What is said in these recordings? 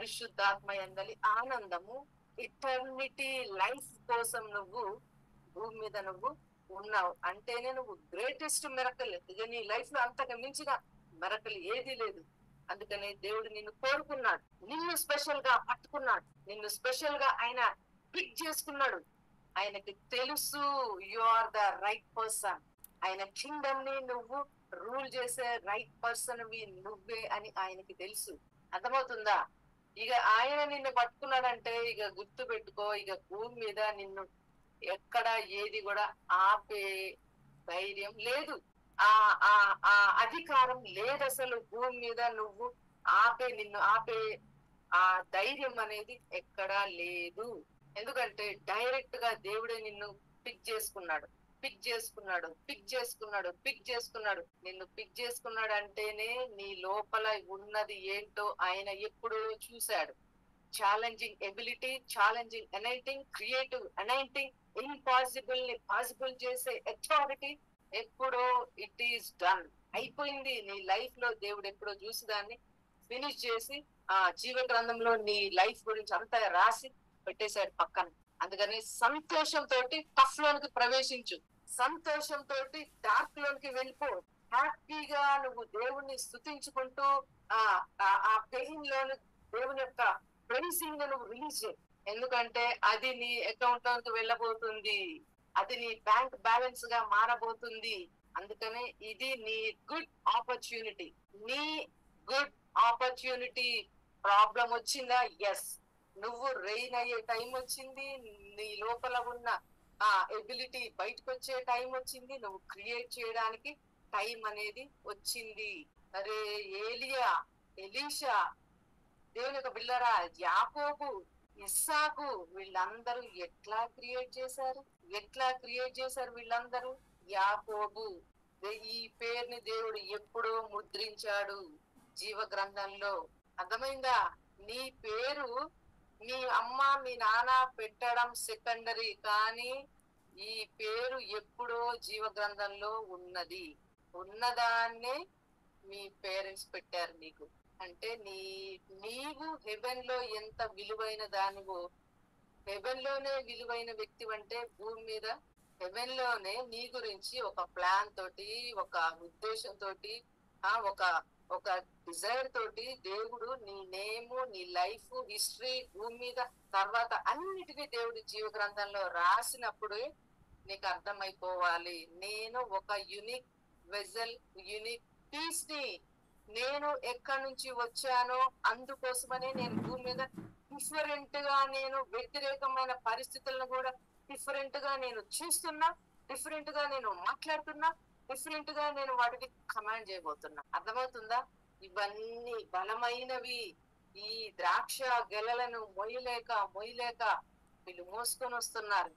పరిశుద్ధాత్మ యందలి ఆనందము, eternity life కోసం నువ్వు భూమి మీద నువ్వు ఉన్నావు అంటేనే నువ్వు గ్రేటెస్ట్ మిరకల్. ఇక నీ లైఫ్ లో అంతకు మించిన మిరకల్ ఏదీ లేదు. అందుకనే దేవుడు నిన్ను కోరుకున్నాడు, నిన్ను స్పెషల్ గా పట్టుకున్నాడు, నిన్ను స్పెషల్ గా ఆయన పిక్ చేసుకున్నాడు. ఆయనకి తెలుసు you are the right person. ఆయన కింగ్డమ్ ని నువ్వు రూల్ చేసే రైట్ పర్సన్ నువ్వే అని ఆయనకి తెలుసు. అర్థమవుతుందా? ఇక ఆయన నిన్ను పట్టుకున్నాడంటే ఇక గుర్తు పెట్టుకో, ఇక భూమి మీద నిన్ను ఎక్కడ ఏది కూడా ఆపే ధైర్యం లేదు, ఆ ఆ ఆ అధికారం లేదు అసలు. భూమి మీద నువ్వు నిన్ను ఆపే ఆ ధైర్యం అనేది ఎక్కడా లేదు. ఎందుకంటే డైరెక్ట్ గా దేవుడే నిన్ను పిక్ చేసుకున్నాడు, పిక్ చేసుకున్నాడు, పిక్ చేసుకున్నాడు, పిక్ చేసుకున్నాడు. నిన్ను పిక్ చేసుకున్నాడు అంటేనే నీ లోపల ఉన్నది ఏంటో ఆయన ఎప్పుడో చూశాడు. Challenging ability, challenging anointing, creative anointing, impossible ని పాసిబుల్ చేసే అథారిటీ ఎప్పుడో ఇట్ ఈస్ డన్, అయిపోయింది. నీ లైఫ్ లో దేవుడు ఎప్పుడో చూసి దాన్ని ఫినిష్ చేసి ఆ జీవ గ్రంథంలో నీ లైఫ్ గురించి అంతా రాసి పెట్టేశాడు పక్కన. అందుకని సంతోషంతో టఫ్ లోనికి ప్రవేశించు, సంతోషంతో డార్క్ లోనికి వెళ్ళిపో. హ్యాపీగా నువ్వు దేవుణ్ణి స్తుతించుకుంటూ ఆ పెయిన్ లోని దేవుని యొక్క ప్రైసింగ్ నువ్వు రిలీజ్ చేయి. ఎందుకంటే అది నీ అకౌంట్ లోకి వెళ్ళబోతుంది, అది నీ బ్యాంక్ బ్యాలెన్స్ గా మారబోతుంది. అందుకనే ఇది నీ గుడ్ ఆపర్చునిటీ, నీ గుడ్ ఆపర్చునిటీ. ప్రాబ్లం వచ్చిందా? ఎస్. నువ్వు రెయిన్ అయ్యే టైం వచ్చింది, నీ లోపల ఉన్న ఆ ఎబిలిటీ బయటకు వచ్చే టైం వచ్చింది, నువ్వు క్రియేట్ చేయడానికి టైం అనేది వచ్చింది. అరే ఏలియా, ఎలీషా, దేవుని యొక్క బిళ్ళరా, యాకోబు, ఇస్సాకు, వీళ్ళందరూ ఎట్లా క్రియేట్ చేశారు, ఎట్లా క్రియేట్ చేశారు వీళ్ళందరూ? యాకోబు, ఈ పేరుని దేవుడు ఎప్పుడో ముద్రించాడు జీవ గ్రంథంలో. అర్థమైందా? నీ పేరు మీ అమ్మ మీ నాన్న పెట్టడం సెకండరీ, కానీ ఈ పేరు ఎప్పుడో జీవ గ్రంథంలో ఉన్నది. ఉన్నదాన్నే మీ పేరెంట్స్ పెట్టారు నీకు. అంటే నీవు హెవెన్ లో ఎంత విలువైన దానివో, హెవెన్ లోనే విలువైన వ్యక్తి అంటే భూమి మీద హెవెన్ లోనే నీ గురించి ఒక ప్లాన్ తోటి, ఒక ఉద్దేశం తోటి, ఒక ఒక డిజైర్ తోటి దేవుడు నీ నేము, నీ లైఫ్ హిస్టరీ భూమి మీద తర్వాత అన్నిటికీ దేవుడు జీవ గ్రంథంలో రాసినప్పుడు నీకు అర్థమైపోవాలి, నేను ఒక యునిక్ వెజల్, యునిక్ పీస్ ని. నేను ఎక్కడి నుంచి వచ్చానో అందుకోసమనే నేను భూమి మీద డిఫరెంట్ గా, నేను వ్యతిరేకమైన పరిస్థితులను కూడా డిఫరెంట్ గా నేను చూస్తున్నా, డిఫరెంట్ గా నేను మాట్లాడుతున్నా, డిఫరెంట్ గా నేను వాటికి కమాండ్ చేయబోతున్నా. అర్థమవుతుందా? ఇవన్నీ బలమైనవి. ఈ ద్రాక్ష గెలలను మొయ్యలేక వీళ్ళు మోసుకొని వస్తున్నారు.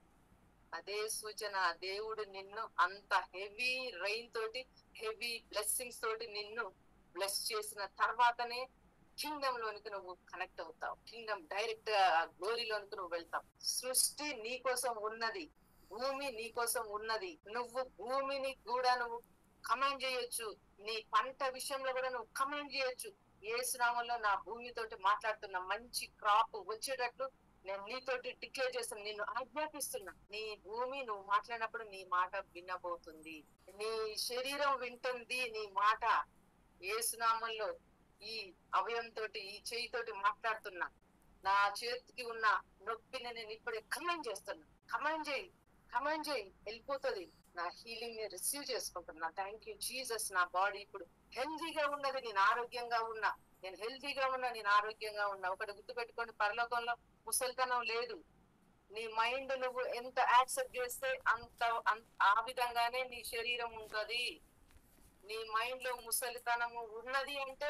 అదే సూచన, దేవుడు నిన్ను అంత హెవీ రైన్ తోటి, హెవీ బ్లెస్సింగ్స్ తోటి నిన్ను బ్లెస్ చేసిన తర్వాతనే కింగ్డమ్ లోనికి నువ్వు కనెక్ట్ అవుతావు, కింగ్డమ్ డైరెక్ట్ గా గ్లోరీలోనికి నువ్వు వెళ్తావు. సృష్టి నీ కోసం ఉన్నది, భూమి నీ కోసం ఉన్నది. నువ్వు భూమిని కూడా నువ్వు కమాండ్ చేయొచ్చు, నీ పంట విషయంలో కూడా నువ్వు కమాండ్ చేయొచ్చు. యేసు నామములో నా భూమితోటి మాట్లాడుతున్నా, మంచి క్రాప్ వచ్చేటట్లు నేను నీతోటి డిక్లేర్ చేస్తున్నా, నిన్ను ఆజ్ఞాపిస్తున్నా. నీ భూమి నువ్వు మాట్లాడినప్పుడు నీ మాట వినబోతుంది, నీ శరీరం వింటుంది నీ మాట. యేసు నామములో ఈ అవయంతో, ఈ చేయితోటి మాట్లాడుతున్నా. నా చేతికి ఉన్న నొప్పిని నేను ఇప్పుడే కమాండ్ చేస్తున్నా. కమాండ్ చేయి, కమాండ్ చేయి, వెళ్ళిపోతుంది. నా హీలింగ్ ని రిసీవ్ చేసుకుంటున్నా. Thank you Jesus. నా బాడీ ఇప్పుడు హెల్దీగా ఉన్నది, నేను ఆరోగ్యంగా ఉన్నా. నేను హెల్దీగా ఉన్నా, నేను ఆరోగ్యంగా ఉన్నా. ఒకటి గుర్తు పెట్టుకోండి, పరలోకంలో ముసలితనం లేదు. నీ మైండ్ నువ్వు ఎంత యాక్సెప్ట్ చేస్తే ఆ విధంగానే నీ శరీరం ఉంటది. నీ మైండ్ లో ముసలితనము ఉన్నది అంటే